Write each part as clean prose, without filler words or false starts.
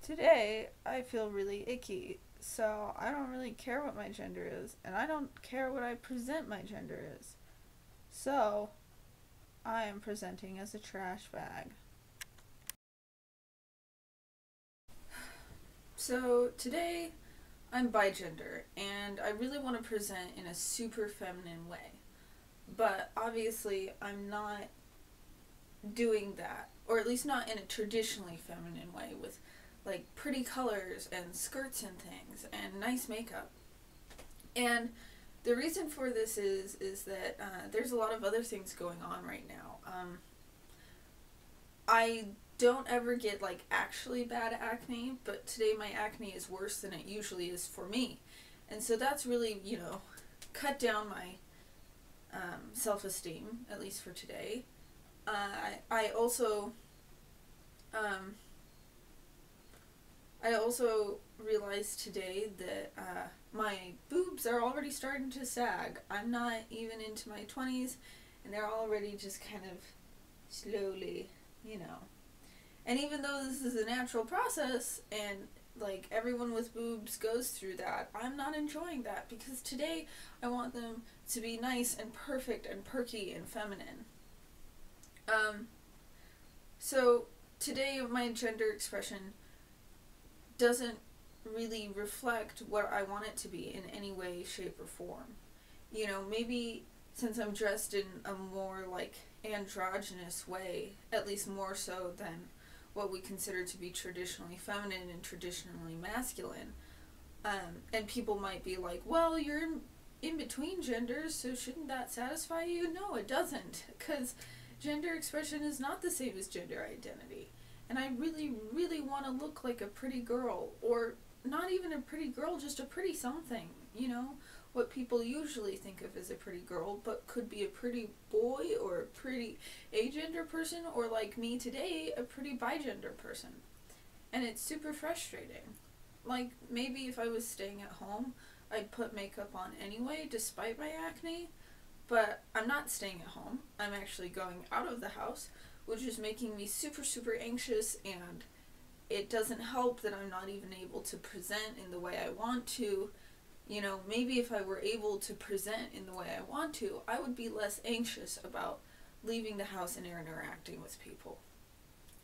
Today, I feel really icky, so I don't really care what my gender is, and I don't care what I present my gender is. So, I am presenting as a trash bag. So, today, I'm bigender, and I really want to present in a super feminine way. But obviously, I'm not doing that, or at least not in a traditionally feminine way with like pretty colors and skirts and things and nice makeup. And the reason for this is that there's a lot of other things going on right now. I don't ever get like actually bad acne, but today my acne is worse than it usually is for me, and so that's really cut down my self-esteem, at least for today. I also um, I also realized today that my boobs are already starting to sag. I'm not even into my 20s, and they're already just kind of slowly. And even though this is a natural process, and like everyone with boobs goes through that, I'm not enjoying that because today I want them to be nice and perfect and perky and feminine. Um, so today my gender expression doesn't really reflect what I want it to be in any way, shape, or form. Maybe since I'm dressed in a more like androgynous way, at least more so than what we consider to be traditionally feminine and traditionally masculine, and people might be like, well, you're in between genders, so shouldn't that satisfy you? No, it doesn't, because gender expression is not the same as gender identity. And I really, really want to look like a pretty girl, or not even a pretty girl, just a pretty something, what people usually think of as a pretty girl, but could be a pretty boy or a pretty agender person, or like me today, a pretty bigender person. And it's super frustrating. Like, maybe if I was staying at home, I'd put makeup on anyway, despite my acne, but I'm not staying at home. I'm actually going out of the house, which is making me super, super anxious, and it doesn't help that I'm not even able to present in the way I want to. Maybe if I were able to present in the way I want to, I would be less anxious about leaving the house and interacting with people.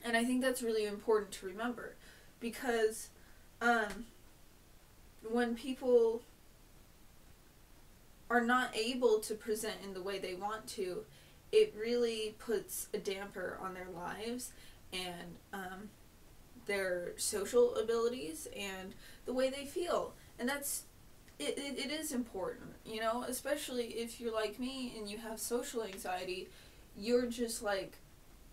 And I think that's really important to remember, because when people are not able to present in the way they want to, it really puts a damper on their lives and their social abilities and the way they feel. And it is important, especially if you're like me and you have social anxiety. You're just like,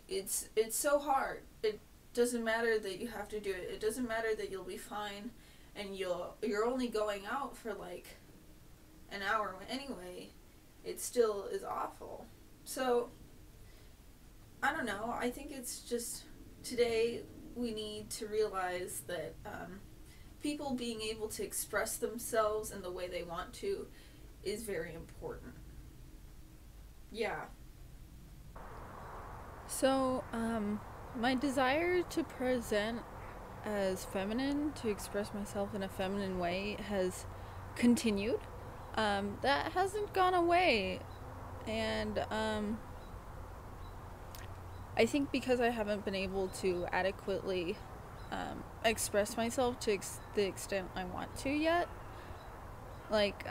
it's so hard. It doesn't matter that you have to do it. It doesn't matter that you'll be fine, and you're only going out for like an hour anyway. It still is awful. So I don't know. I think it's just today we need to realize that people being able to express themselves in the way they want to is very important. Yeah. So, my desire to present as feminine, to express myself in a feminine way, has continued. That hasn't gone away. And I think because I haven't been able to adequately express myself to the extent I want to yet. Like,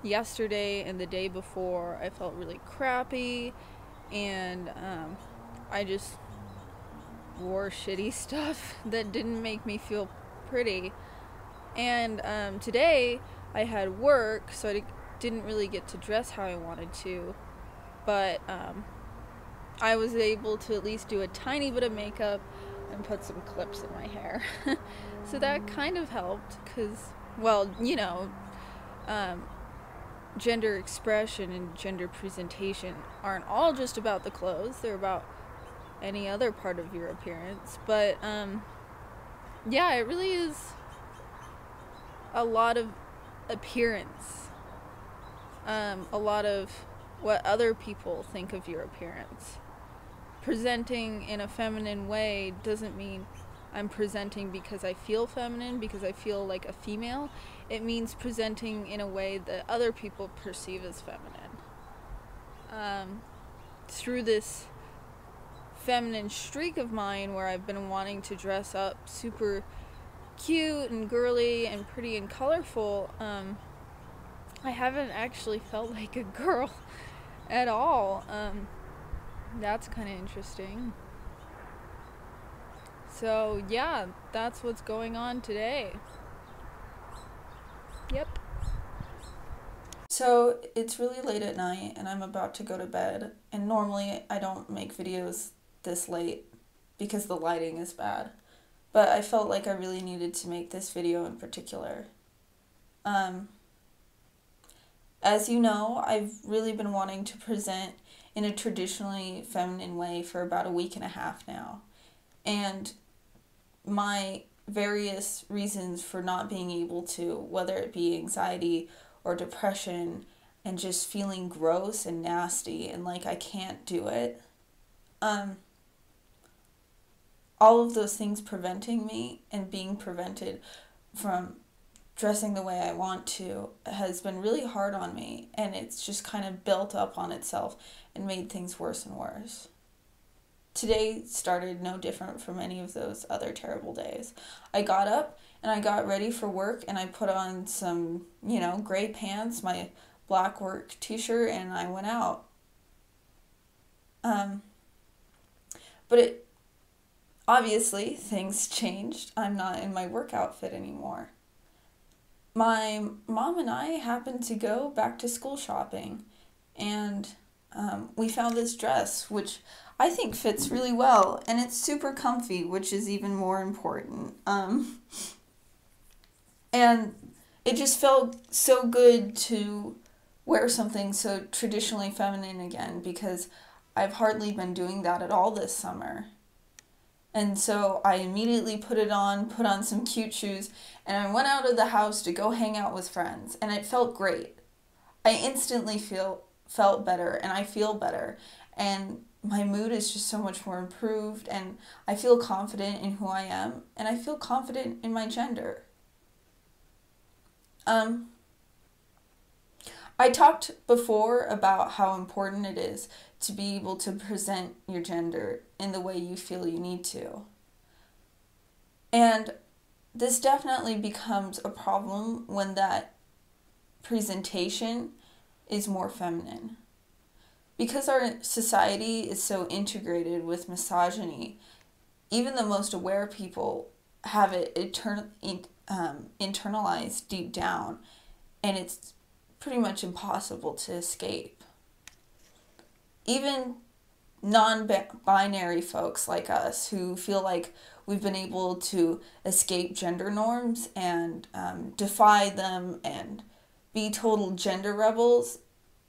yesterday and the day before, I felt really crappy, and I just wore shitty stuff that didn't make me feel pretty. And today, I had work, so I didn't really get to dress how I wanted to, but I was able to at least do a tiny bit of makeup and put some clips in my hair. So that kind of helped, because, well, gender expression and gender presentation aren't all just about the clothes. They're about any other part of your appearance. But, yeah, it really is a lot of appearance. A lot of what other people think of your appearance. Presenting in a feminine way doesn't mean I'm presenting because I feel feminine, because I feel like a female. It means presenting in a way that other people perceive as feminine. Through this feminine streak of mine where I've been wanting to dress up super cute and girly and pretty and colorful, I haven't actually felt like a girl at all. That's kind of interesting. So yeah, that's what's going on today. Yep. So it's really late at night and I'm about to go to bed, and normally I don't make videos this late because the lighting is bad, but I felt like I really needed to make this video in particular. As you know, I've really been wanting to present in a traditionally feminine way for about a week and a half now, and my various reasons for not being able to, whether it be anxiety or depression and just feeling gross and nasty and like I can't do it, all of those things preventing me and being prevented from dressing the way I want to has been really hard on me, and it's just kind of built up on itself and made things worse and worse. Today started no different from any of those other terrible days. I got up and I got ready for work and I put on some, gray pants, my black work t-shirt, and I went out. But obviously things changed. I'm not in my work outfit anymore. My mom and I happened to go back to school shopping, and we found this dress, which I think fits really well, and it's super comfy, which is even more important. And it just felt so good to wear something so traditionally feminine again, because I've hardly been doing that at all this summer. And so I immediately put on some cute shoes, and I went out of the house to go hang out with friends, and it felt great. I instantly felt better, and I feel better, and my mood is just so much more improved, and I feel confident in who I am, and I feel confident in my gender. I talked before about how important it is to be able to present your gender in the way you feel you need to. And this definitely becomes a problem when that presentation is more feminine. Because our society is so integrated with misogyny, even the most aware people have it internalized deep down, and it's pretty much impossible to escape. Even non-binary folks like us who feel like we've been able to escape gender norms and defy them and be total gender rebels,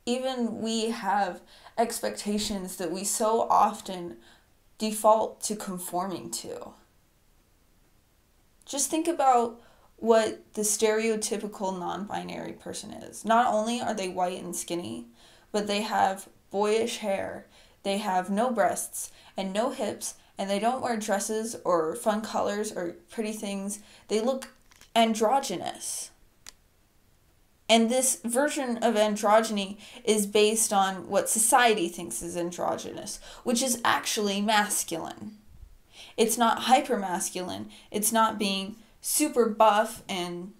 even we have expectations that we so often default to conforming to. Just think about what the stereotypical non-binary person is. Not only are they white and skinny, but they have boyish hair, they have no breasts and no hips, and they don't wear dresses or fun colors or pretty things. They look androgynous. And this version of androgyny is based on what society thinks is androgynous, which is actually masculine. It's not hypermasculine. It's not being super buff and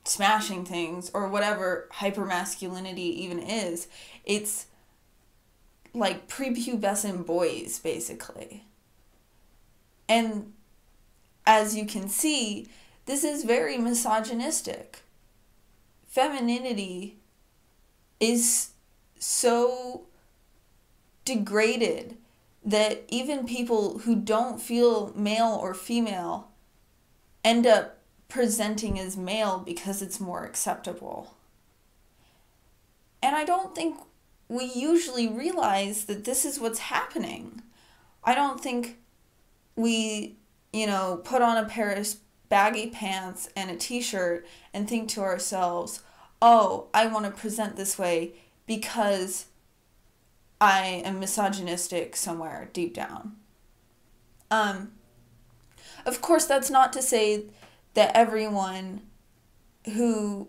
smashing things or whatever hypermasculinity even is. It's like prepubescent boys, basically. And as you can see, this is very misogynistic. Femininity is so degraded that even people who don't feel male or female end up presenting as male because it's more acceptable. And I don't think we usually realize that this is what's happening. I don't think we, put on a pair of baggy pants and a t-shirt and think to ourselves, oh, I want to present this way because I am misogynistic somewhere deep down. Of course, that's not to say that everyone who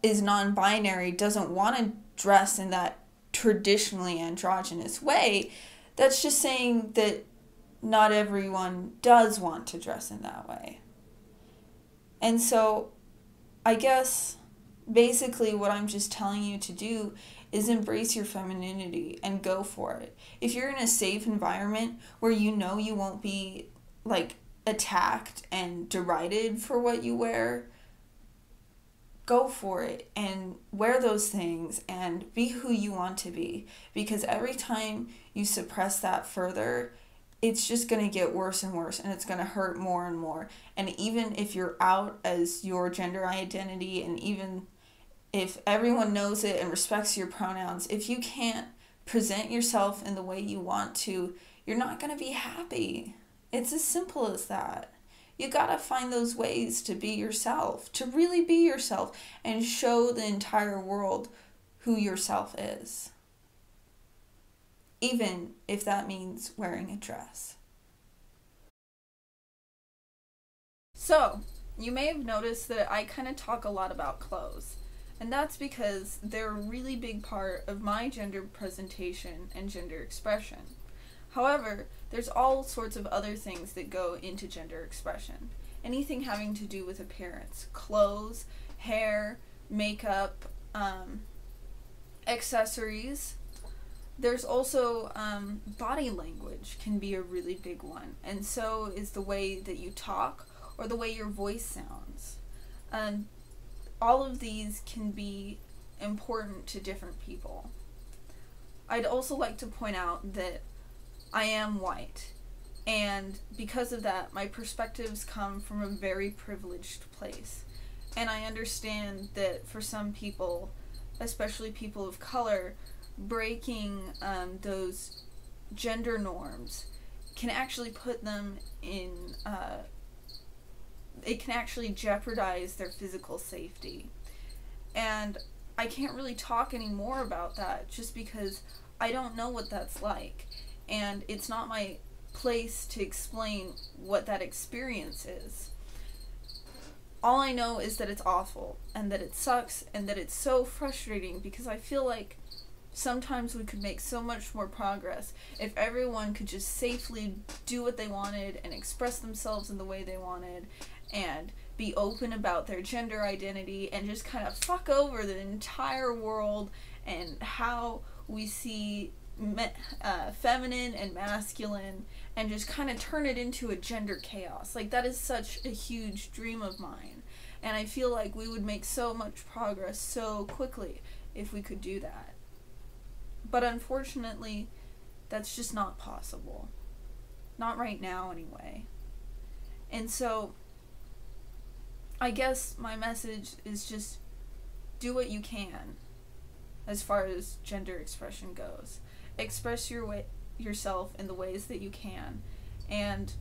is non-binary doesn't want to dress in that traditionally androgynous way. That's just saying that not everyone does want to dress in that way. And so I guess basically what I'm just telling you to do is embrace your femininity and go for it. If you're in a safe environment where you know you won't be like attacked and derided for what you wear, go for it and wear those things and be who you want to be. Because every time you suppress that further, it's just going to get worse and worse, and it's going to hurt more and more. And even if you're out as your gender identity, and even if everyone knows it and respects your pronouns, if you can't present yourself in the way you want to, you're not going to be happy. It's as simple as that. You gotta find those ways to be yourself, to really be yourself, and show the entire world who yourself is. Even if that means wearing a dress. So, you may have noticed that I kind of talk a lot about clothes. And that's because they're a really big part of my gender presentation and gender expression. However, there's all sorts of other things that go into gender expression. Anything having to do with appearance, clothes, hair, makeup, accessories. There's also body language can be a really big one, and so is the way that you talk or the way your voice sounds. All of these can be important to different people. I'd also like to point out that I am white, and because of that, my perspectives come from a very privileged place. And I understand that for some people, especially people of color, breaking those gender norms can actually put them in, it can actually jeopardize their physical safety. And I can't really talk any more about that just because I don't know what that's like. And it's not my place to explain what that experience is. All I know is that it's awful, and that it sucks, and that it's so frustrating, because I feel like sometimes we could make so much more progress if everyone could just safely do what they wanted and express themselves in the way they wanted and be open about their gender identity and just kind of fuck over the entire world and how we see feminine and masculine, and just kind of turn it into a gender chaos. Like, that is such a huge dream of mine, and I feel like we would make so much progress so quickly if we could do that. But unfortunately, that's just not possible. Not right now, anyway. And so, I guess my message is just do what you can as far as gender expression goes. Express yourself in the ways that you can, and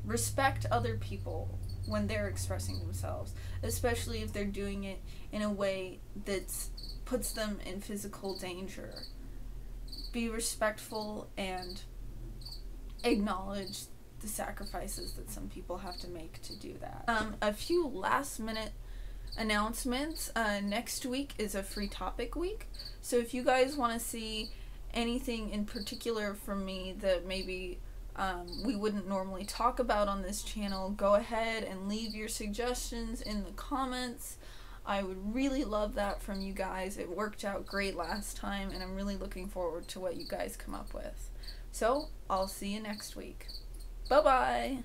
respect other people when they're expressing themselves, especially if they're doing it in a way that puts them in physical danger. Be respectful and acknowledge the sacrifices that some people have to make to do that. A few last minute announcements. Next week is a free topic week, so if you guys want to see anything in particular from me that maybe we wouldn't normally talk about on this channel, go ahead and leave your suggestions in the comments. I would really love that from you guys. It worked out great last time, and I'm really looking forward to what you guys come up with. So, I'll see you next week. Bye-bye!